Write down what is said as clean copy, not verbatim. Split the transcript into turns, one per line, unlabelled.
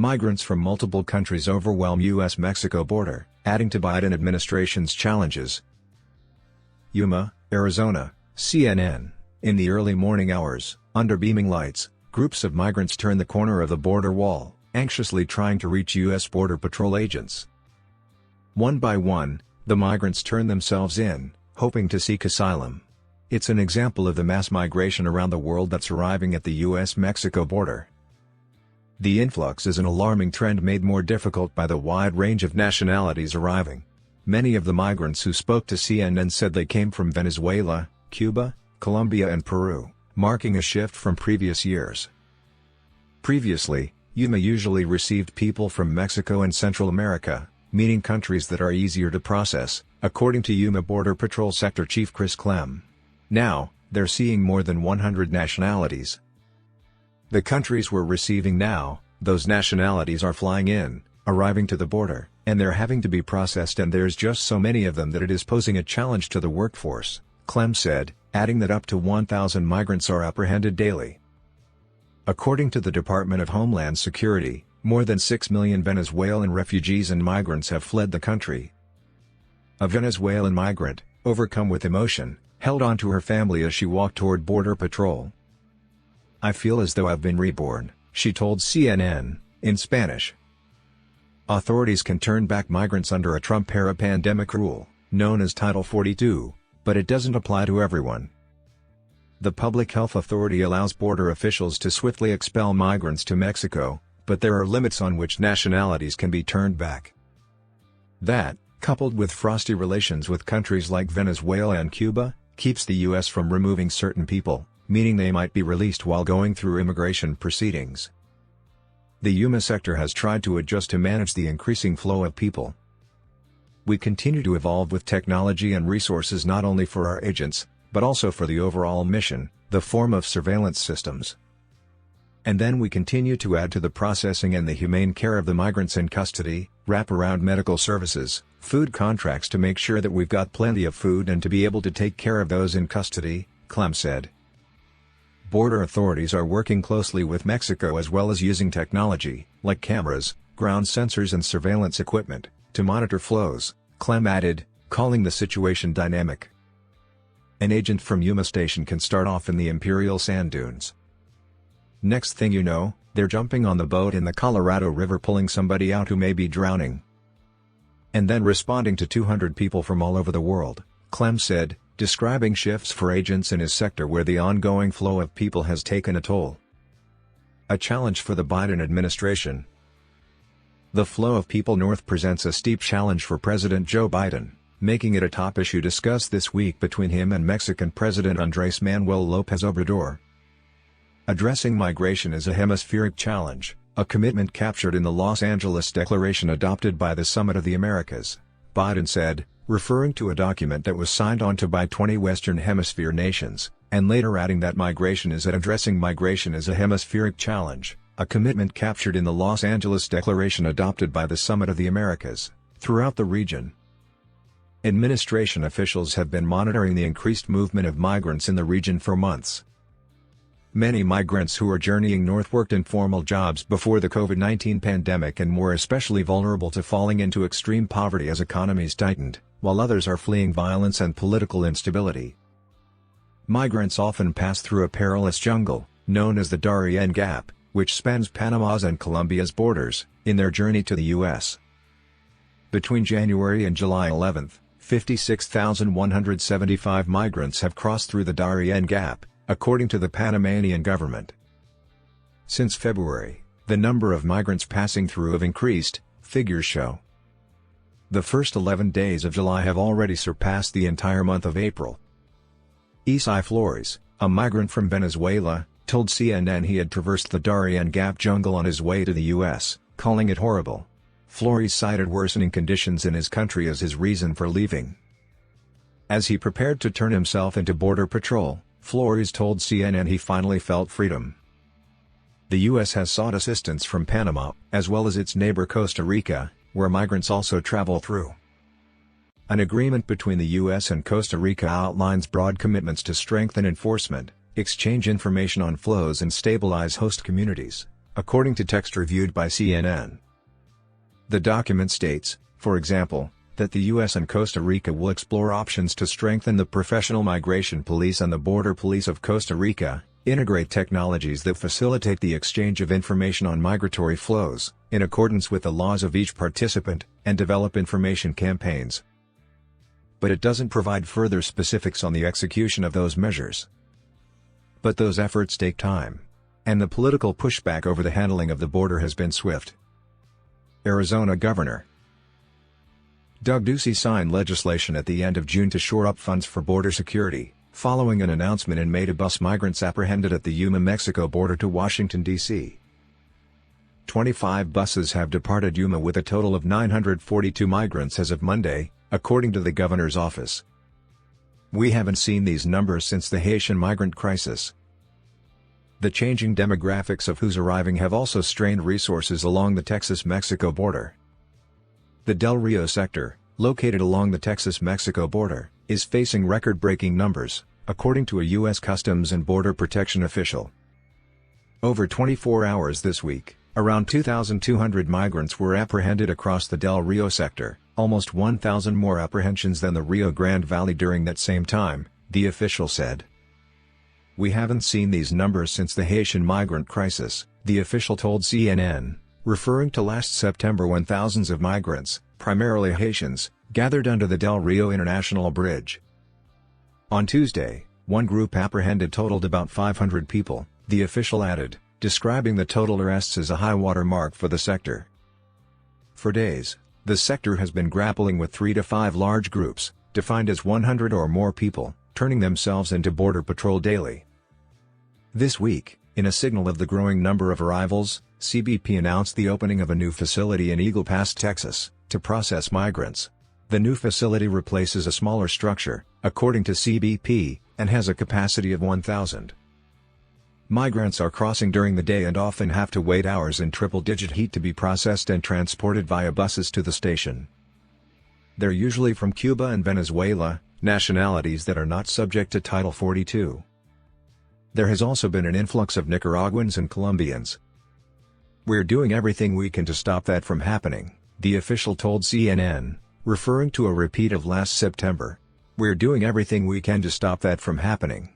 Migrants from multiple countries overwhelm U.S.-Mexico border, adding to Biden administration's challenges. Yuma, Arizona, CNN. In the early morning hours, under beaming lights, groups of migrants turn the corner of the border wall, anxiously trying to reach U.S. Border Patrol agents. One by one, the migrants turn themselves in, hoping to seek asylum. It's an example of the mass migration around the world that's arriving at the U.S.-Mexico border. The influx is an alarming trend made more difficult by the wide range of nationalities arriving. Many of the migrants who spoke to CNN said they came from Venezuela, Cuba, Colombia and Peru, marking a shift from previous years. Previously, Yuma usually received people from Mexico and Central America, meaning countries that are easier to process, according to Yuma Border Patrol Sector Chief Chris Clem. Now, they're seeing more than 100 nationalities. The countries we're receiving now, those nationalities are flying in, arriving to the border, and they're having to be processed, and there's just so many of them that it is posing a challenge to the workforce, Clem said, adding that up to 1,000 migrants are apprehended daily. According to the Department of Homeland Security, more than 6 million Venezuelan refugees and migrants have fled the country. A Venezuelan migrant, overcome with emotion, held on to her family as she walked toward Border Patrol. "I feel as though I've been reborn," she told CNN, in Spanish. Authorities can turn back migrants under a Trump-era pandemic rule, known as Title 42, but it doesn't apply to everyone. The Public Health Authority allows border officials to swiftly expel migrants to Mexico, but there are limits on which nationalities can be turned back. That, coupled with frosty relations with countries like Venezuela and Cuba, keeps the U.S. from removing certain people, meaning they might be released while going through immigration proceedings. The Yuma sector has tried to adjust to manage the increasing flow of people. "We continue to evolve with technology and resources not only for our agents, but also for the overall mission, the form of surveillance systems. And then we continue to add to the processing and the humane care of the migrants in custody, wraparound medical services, food contracts to make sure that we've got plenty of food and to be able to take care of those in custody," Clem said. Border authorities are working closely with Mexico as well as using technology, like cameras, ground sensors and surveillance equipment, to monitor flows, Clem added, calling the situation dynamic. An agent from Yuma Station can start off in the Imperial Sand Dunes. Next thing you know, they're jumping on the boat in the Colorado River pulling somebody out who may be drowning. And then responding to 200 people from all over the world, Clem said, describing shifts for agents in his sector where the ongoing flow of people has taken a toll. A challenge for the Biden administration. The flow of people north presents a steep challenge for President Joe Biden, making it a top issue discussed this week between him and Mexican President Andrés Manuel López Obrador. Addressing migration is a hemispheric challenge, a commitment captured in the Los Angeles Declaration adopted by the Summit of the Americas, Biden said, referring to a document that was signed onto by 20 Western Hemisphere nations, and later adding that addressing migration is a hemispheric challenge, a commitment captured in the Los Angeles Declaration adopted by the Summit of the Americas, throughout the region. Administration officials have been monitoring the increased movement of migrants in the region for months. Many migrants who are journeying north worked informal jobs before the COVID-19 pandemic and were especially vulnerable to falling into extreme poverty as economies tightened, while others are fleeing violence and political instability. Migrants often pass through a perilous jungle, known as the Darien Gap, which spans Panama's and Colombia's borders, in their journey to the U.S. Between January and July 11, 56,175 migrants have crossed through the Darien Gap, according to the Panamanian government. Since February, the number of migrants passing through have increased, figures show. The first 11 days of July have already surpassed the entire month of April. Isai Flores, a migrant from Venezuela, told CNN he had traversed the Darien Gap jungle on his way to the U.S., calling it horrible. Flores cited worsening conditions in his country as his reason for leaving. As he prepared to turn himself into Border Patrol, Flores told CNN he finally felt freedom. The U.S. has sought assistance from Panama, as well as its neighbor Costa Rica, where migrants also travel through. An agreement between the U.S. and Costa Rica outlines broad commitments to strengthen enforcement, exchange information on flows and stabilize host communities, according to text reviewed by CNN. The document states, for example, that the U.S. and Costa Rica will explore options to strengthen the professional migration police and the border police of Costa Rica, integrate technologies that facilitate the exchange of information on migratory flows, in accordance with the laws of each participant, and develop information campaigns. But it doesn't provide further specifics on the execution of those measures. But those efforts take time. And the political pushback over the handling of the border has been swift. Arizona Governor Doug Ducey signed legislation at the end of June to shore up funds for border security, following an announcement in May to bus migrants apprehended at the Yuma-Mexico border to Washington, D.C. 25 buses have departed Yuma with a total of 942 migrants as of Monday, according to the governor's office. "We haven't seen these numbers since the Haitian migrant crisis." The changing demographics of who's arriving have also strained resources along the Texas-Mexico border. The Del Rio sector, located along the Texas-Mexico border, is facing record-breaking numbers, according to a U.S. Customs and Border Protection official. Over 24 hours this week, around 2,200 migrants were apprehended across the Del Rio sector, almost 1,000 more apprehensions than the Rio Grande Valley during that same time, the official said. "We haven't seen these numbers since the Haitian migrant crisis," the official told CNN, referring to last September when thousands of migrants, primarily Haitians, gathered under the Del Rio International Bridge. On Tuesday, one group apprehended totaled about 500 people, the official added, describing the total arrests as a high-water mark for the sector. For days, the sector has been grappling with 3 to 5 large groups, defined as 100 or more people, turning themselves into Border Patrol daily. This week, in a signal of the growing number of arrivals, CBP announced the opening of a new facility in Eagle Pass, Texas, to process migrants. The new facility replaces a smaller structure, according to CBP, and has a capacity of 1,000. Migrants are crossing during the day and often have to wait hours in triple-digit heat to be processed and transported via buses to the station. They're usually from Cuba and Venezuela, nationalities that are not subject to Title 42. There has also been an influx of Nicaraguans and Colombians. "We're doing everything we can to stop that from happening," the official told CNN, referring to a repeat of last September. "We're doing everything we can to stop that from happening."